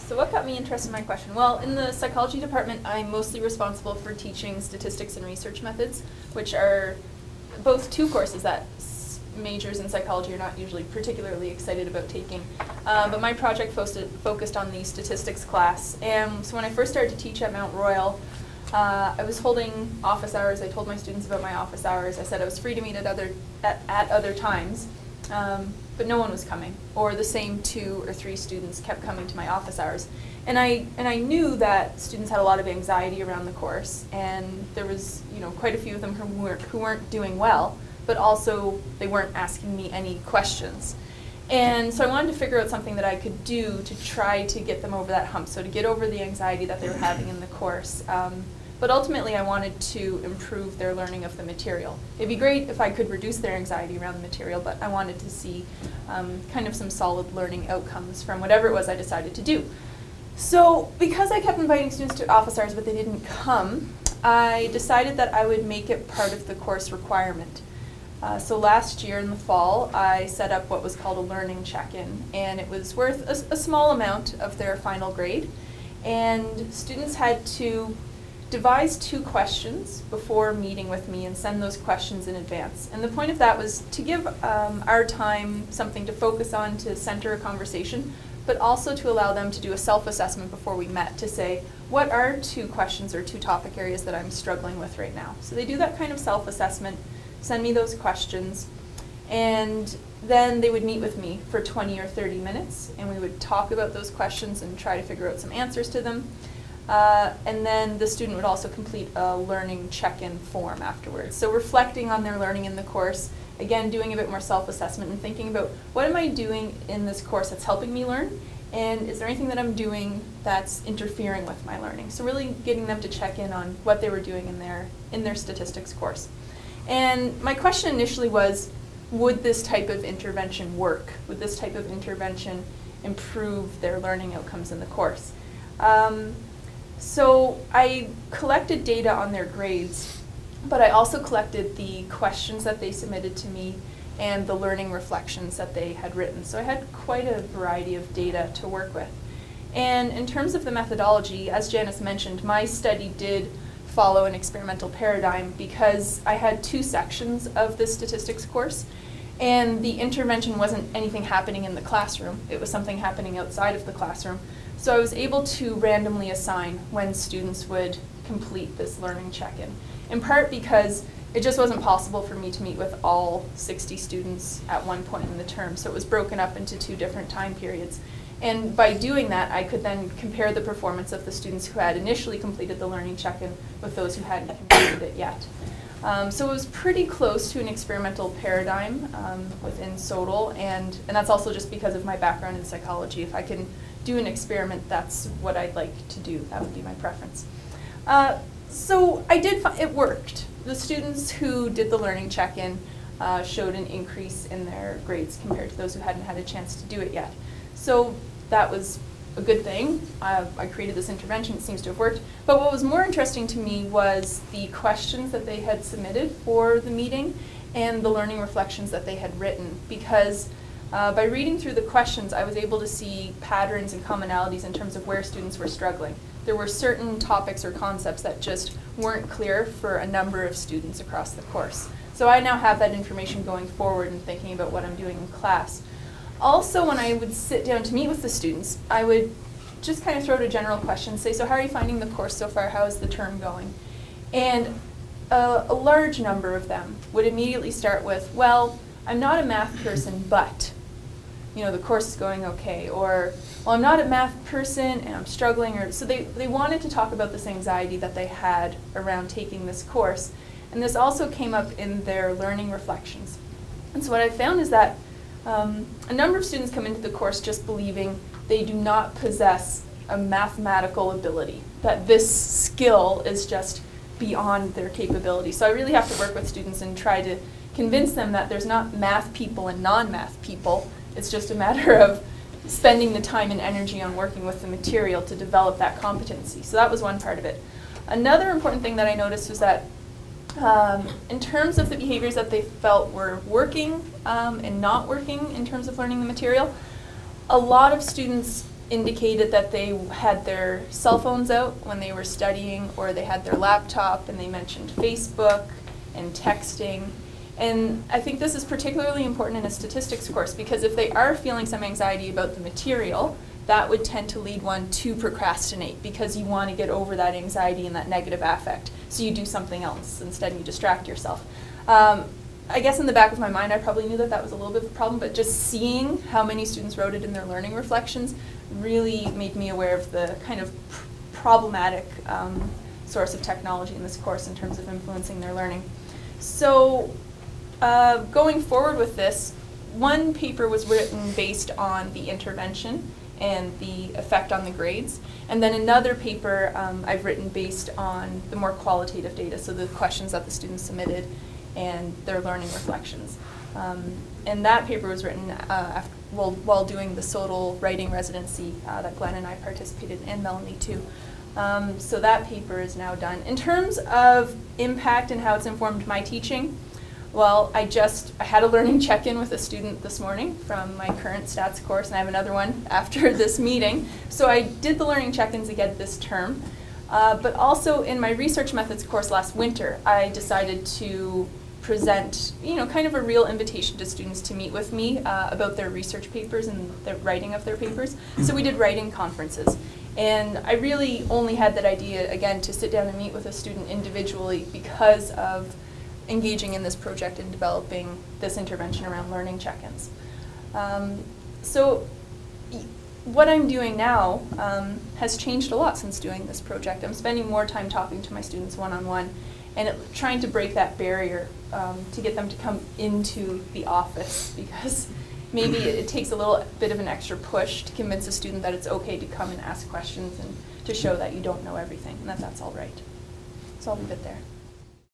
So what got me interested in my question? Well, in the psychology department, I'm mostly responsible for teaching statistics and research methods, which are both two courses that majors in psychology are not usually particularly excited about taking. But my project focused on the statistics class. And so when I first started to teach at Mount Royal, I was holding office hours. I told my students about my office hours. I said I was free to meet at other times. But no one was coming, or the same 2 or 3 students kept coming to my office hours. And I knew that students had a lot of anxiety around the course, and there was quite a few of them who weren't doing well, but also they weren't asking me any questions. And so I wanted to figure out something that I could do to try to get them over that hump, so to get over the anxiety that they were having in the course. But ultimately, I wanted to improve their learning of the material. It'd be great if I could reduce their anxiety around the material, but I wanted to see kind of some solid learning outcomes from whatever it was I decided to do. So because I kept inviting students to office hours, but they didn't come, I decided that I would make it part of the course requirement. So last year in the fall, I set up what was called a learning check-in, and it was worth a small amount of their final grade. And students had to devise 2 questions before meeting with me and send those questions in advance. And the point of that was to give our time something to focus on, to center a conversation, but also to allow them to do a self-assessment before we met, to say, what are 2 questions or 2 topic areas that I'm struggling with right now? So they do that kind of self-assessment, send me those questions, and then they would meet with me for 20 or 30 minutes, and we would talk about those questions and try to figure out some answers to them. And then the student would also complete a learning check-in form afterwards. So reflecting on their learning in the course, again doing a bit more self-assessment and thinking about what am I doing in this course that's helping me learn, and is there anything that I'm doing that's interfering with my learning? So really getting them to check in on what they were doing in their statistics course. And my question initially was, would this type of intervention work? Would this type of intervention improve their learning outcomes in the course? So I collected data on their grades, but I also collected the questions that they submitted to me and the learning reflections that they had written. So I had quite a variety of data to work with. And in terms of the methodology, as Janice mentioned, my study did follow an experimental paradigm because I had 2 sections of the statistics course, and the intervention wasn't anything happening in the classroom. It was something happening outside of the classroom. So I was able to randomly assign when students would complete this learning check-in, in part because it just wasn't possible for me to meet with all 60 students at one point in the term, so it was broken up into 2 different time periods. And by doing that, I could then compare the performance of the students who had initially completed the learning check-in with those who hadn't completed it yet. So it was pretty close to an experimental paradigm within SoTL, and that's also just because of my background in psychology. If I can do an experiment, that's what I'd like to do. That would be my preference. So I did find it worked. The students who did the learning check-in showed an increase in their grades compared to those who hadn't had a chance to do it yet. So that was a good thing. I created this intervention. It seems to have worked. But what was more interesting to me was the questions that they had submitted for the meeting and the learning reflections that they had written, because by reading through the questions, I was able to see patterns and commonalities in terms of where students were struggling. There were certain topics or concepts that just weren't clear for a number of students across the course. So I now have that information going forward and thinking about what I'm doing in class. Also, when I would sit down to meet with the students, I would just kind of throw out a general question, say, so how are you finding the course so far? How is the term going? And a large number of them would immediately start with, well, I'm not a math person, but the course is going okay, or, well, I'm not a math person and I'm struggling, or so they wanted to talk about this anxiety that they had around taking this course. And this also came up in their learning reflections. And so what I found is that a number of students come into the course just believing they do not possess a mathematical ability, that this skill is just beyond their capability. So I really have to work with students and try to convince them that there's not math people and non-math people. It's just a matter of spending the time and energy on working with the material to develop that competency. So that was one part of it. Another important thing that I noticed was that in terms of the behaviors that they felt were working and not working in terms of learning the material, a lot of students indicated that they had their cell phones out when they were studying, or they had their laptop, and they mentioned Facebook and texting. And I think this is particularly important in a statistics course, because if they are feeling some anxiety about the material, that would tend to lead one to procrastinate, because you want to get over that anxiety and that negative affect. So you do something else instead, and you distract yourself. I guess in the back of my mind, I probably knew that that was a little bit of a problem, but just seeing how many students wrote it in their learning reflections really made me aware of the kind of problematic source of technology in this course in terms of influencing their learning. So going forward with this, one paper was written based on the intervention and the effect on the grades, and then another paper I've written based on the more qualitative data, so the questions that the students submitted and their learning reflections. And that paper was written while doing the SoTL writing residency that Glenn and I participated in, and Melanie too. So that paper is now done. In terms of impact and how it's informed my teaching, well, I had a learning check-in with a student this morning from my current stats course, and I have another one after this meeting. So I did the learning check-ins again this term. But also in my research methods course last winter, I decided to present, kind of a real invitation to students to meet with me about their research papers and the writing of their papers. So we did writing conferences. And I really only had that idea, again, to sit down and meet with a student individually because of engaging in this project and developing this intervention around learning check-ins. So what I'm doing now has changed a lot since doing this project. I'm spending more time talking to my students one-on-one and trying to break that barrier to get them to come into the office, because maybe it takes a little bit of an extra push to convince a student that it's okay to come and ask questions and to show that you don't know everything and that that's all right. So I'll leave it there.